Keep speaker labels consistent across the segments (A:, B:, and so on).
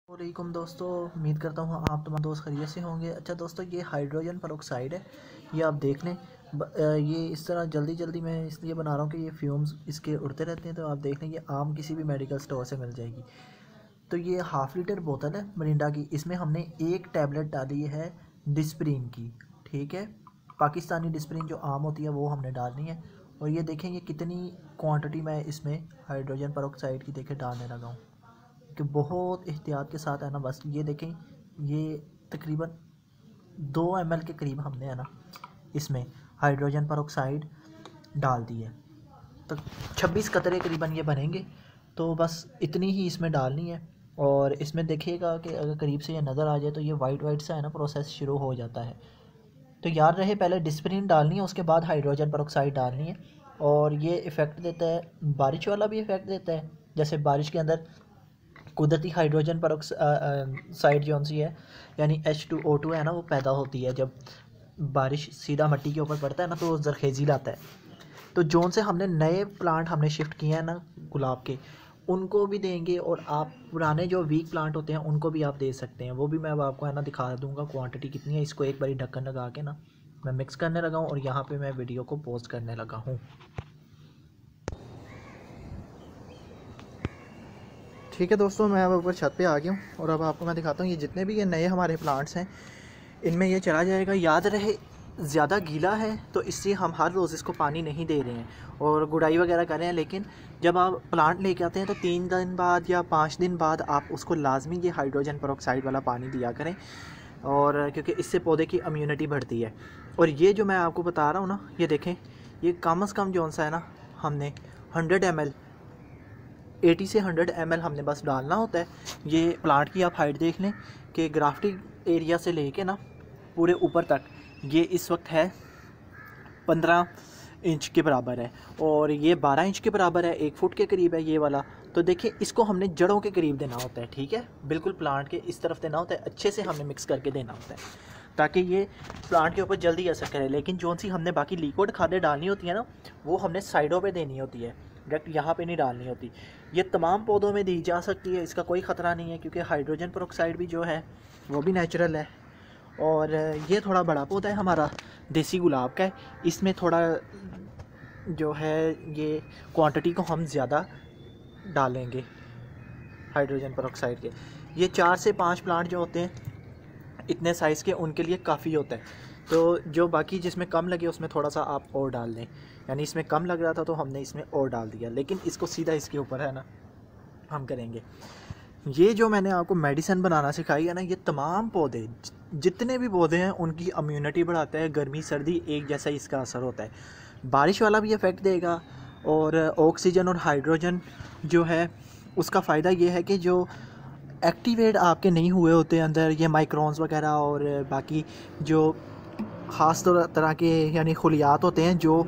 A: वालेकुम दोस्तों, उम्मीद करता हूँ आप तुम्हारे दोस्त खैरियत से होंगे। अच्छा दोस्तों, ये हाइड्रोजन पेरोक्साइड है, ये आप देख लें। ये इस तरह जल्दी जल्दी मैं इसलिए बना रहा हूँ कि ये फ्यूम्स इसके उड़ते रहते हैं, तो आप देख लें ये आम किसी भी मेडिकल स्टोर से मिल जाएगी। तो ये हाफ़ लीटर बोतल है मरिंडा की, इसमें हमने एक टैबलेट डाली है डिस्प्रिन की, ठीक है। पाकिस्तानी डिस्प्रिन जो आम होती है वो हमने डालनी है। और ये देखें ये कितनी क्वांटिटी मैं इसमें हाइड्रोजन पेरोक्साइड की देखें डालने लगा हूँ कि बहुत एहतियात के साथ है ना। बस ये देखें, ये तकरीबन 2 ml के करीब हमने है ना इसमें हाइड्रोजन पेरोक्साइड डाल दी है। तो 26 कतरे करीबन ये बनेंगे, तो बस इतनी ही इसमें डालनी है। और इसमें देखिएगा कि अगर करीब से ये नज़र आ जाए तो ये वाइट वाइट सा है ना प्रोसेस शुरू हो जाता है। तो याद रहे पहले डिस्प्रिन डालनी है, उसके बाद हाइड्रोजन पेरोक्साइड डालनी है। और ये इफ़ेक्ट देता है, बारिश वाला भी इफ़ेक्ट देता है। जैसे बारिश के अंदर कुदरती हाइड्रोजन पेरोक्साइड जो सी है यानी H2O2 है ना, वो पैदा होती है जब बारिश सीधा मिट्टी के ऊपर पड़ता है ना, तो वो जरखेज़ी लाता है। तो जोन से हमने नए प्लांट हमने शिफ्ट किए हैं ना गुलाब के, उनको भी देंगे। और आप पुराने जो वीक प्लांट होते हैं उनको भी आप दे सकते हैं, वो भी मैं अब आपको है ना दिखा दूंगा क्वांटिटी कितनी है। इसको एक बारी ढक्कन लगा के ना मैं मिक्स करने लगा हूँ और यहाँ पे मैं वीडियो को पोस्ट करने लगा हूँ। ठीक है दोस्तों, मैं अब ऊपर छत पे आ गया हूँ और अब आपको मैं दिखाता हूँ ये जितने भी ये नए हमारे प्लांट्स हैं इनमें ये चला जाएगा। याद रहे ज़्यादा गीला है तो इससे हम हर रोज़ इसको पानी नहीं दे रहे हैं और गुड़ाई वगैरह कर रहे हैं, लेकिन जब आप प्लांट लेके आते हैं तो 3 दिन बाद या 5 दिन बाद आप उसको लाजमी ये हाइड्रोजन पेरोक्साइड वाला पानी दिया करें, और क्योंकि इससे पौधे की इम्यूनिटी बढ़ती है। और ये जो मैं आपको बता रहा हूँ ना, ये देखें, ये कम से कम जो सा है ना हमने 100 ml 80 से 100 ml हमने बस डालना होता है। ये प्लांट की आप हाइट देख लें कि ग्राफ्टिंग एरिया से लेके ना पूरे ऊपर तक ये इस वक्त है 15 इंच के बराबर है और ये 12 इंच के बराबर है, 1 फुट के करीब है ये वाला। तो देखिए इसको हमने जड़ों के करीब देना होता है, ठीक है, बिल्कुल प्लांट के इस तरफ देना होता है, अच्छे से हमने मिक्स करके देना होता है ताकि ये प्लांट के ऊपर जल्दी असर करे। लेकिन जो सी हमने बाकी लिक्विड खादें डालनी होती है ना, वो हमने साइडों पे देनी होती है, डायरेक्ट यहाँ पे नहीं डालनी होती। ये तमाम पौधों में दी जा सकती है, इसका कोई ख़तरा नहीं है, क्योंकि हाइड्रोजन पेरोक्साइड भी जो है वो भी नेचुरल है। और ये थोड़ा बड़ा पौधा है हमारा, देसी गुलाब का है, इसमें थोड़ा जो है ये क्वांटिटी को हम ज़्यादा डालेंगे हाइड्रोजन पेरोक्साइड के। ये 4 से 5 प्लांट जो होते हैं इतने साइज़ के उनके लिए काफ़ी होता है। तो जो बाकी जिसमें कम लगे उसमें थोड़ा सा आप और डाल दें, यानी इसमें कम लग रहा था तो हमने इसमें और डाल दिया, लेकिन इसको सीधा इसके ऊपर है ना हम करेंगे। ये जो मैंने आपको मेडिसिन बनाना सिखाई है ना, ये तमाम पौधे जितने भी पौधे हैं उनकी इम्यूनिटी बढ़ाता है। गर्मी सर्दी एक जैसा ही इसका असर होता है, बारिश वाला भी इफ़ेक्ट देगा। और ऑक्सीजन और हाइड्रोजन जो है उसका फ़ायदा ये है कि जो एक्टिवेट आपके नहीं हुए होते अंदर ये माइक्रोन्स वगैरह और बाकी जो ख़ास तरह के यानी खुलियात होते हैं जो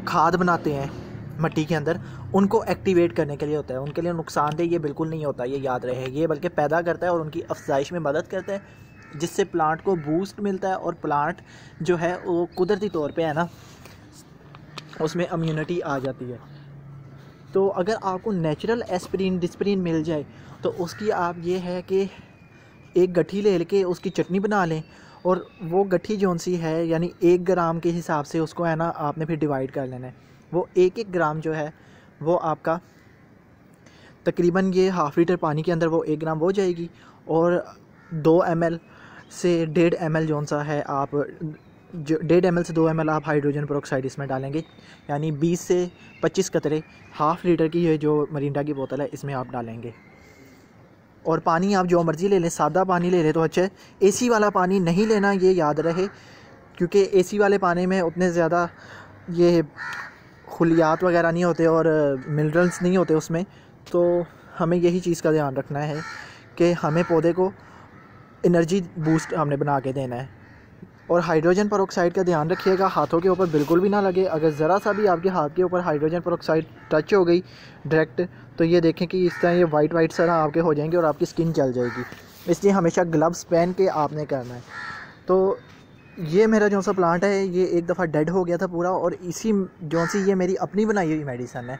A: खाद बनाते हैं मिट्टी के अंदर, उनको एक्टिवेट करने के लिए होता है। उनके लिए नुकसानदेह ये बिल्कुल नहीं होता, ये याद रहे। ये बल्कि पैदा करता है और उनकी अफजाइश में मदद करता है, जिससे प्लांट को बूस्ट मिलता है और प्लांट जो है वो कुदरती तौर पे है ना उसमें इम्यूनिटी आ जाती है। तो अगर आपको नेचुरल एस्पिरिन डिस्प्रिन मिल जाए तो उसकी आप ये है कि एक गट्ठी ले के उसकी चटनी बना लें, और वो गट्ठी जौन सी है यानी 1 ग्राम के हिसाब से उसको है ना आपने फिर डिवाइड कर लेना है। वो 1-1 ग्राम जो है वो आपका तकरीबन ये हाफ़ लीटर पानी के अंदर वो 1 ग्राम हो जाएगी। और 2 ml से 1.5 ml जौन सा है आप जो 1.5 ml से 2 ml आप हाइड्रोजन पेरोक्साइड इसमें डालेंगे, यानी 20 से 25 कतरे हाफ़ लीटर की ये जो मरिंडा की बोतल है इसमें आप डालेंगे। और पानी आप जो मर्ज़ी ले लें, सादा पानी ले लें तो अच्छा है, एसी वाला पानी नहीं लेना, ये याद रहे, क्योंकि एसी वाले पानी में उतने ज़्यादा ये खुलियात वगैरह नहीं होते और मिनरल्स नहीं होते उसमें। तो हमें यही चीज़ का ध्यान रखना है कि हमें पौधे को एनर्जी बूस्ट हमने बना के देना है। और हाइड्रोजन पेरोक्साइड का ध्यान रखिएगा, हाथों के ऊपर बिल्कुल भी ना लगे। अगर ज़रा सा भी आपके हाथ के ऊपर हाइड्रोजन पेरोक्साइड टच हो गई डायरेक्ट, तो ये देखें कि इस तरह ये वाइट वाइट तरह आपके हो जाएंगे और आपकी स्किन जल जाएगी। इसलिए हमेशा ग्लव्स पहन के आपने करना है। तो ये मेरा जो सा प्लांट है ये एक दफ़ा डेड हो गया था पूरा, और इसी जो सी ये मेरी अपनी बनाई हुई मेडिसन है,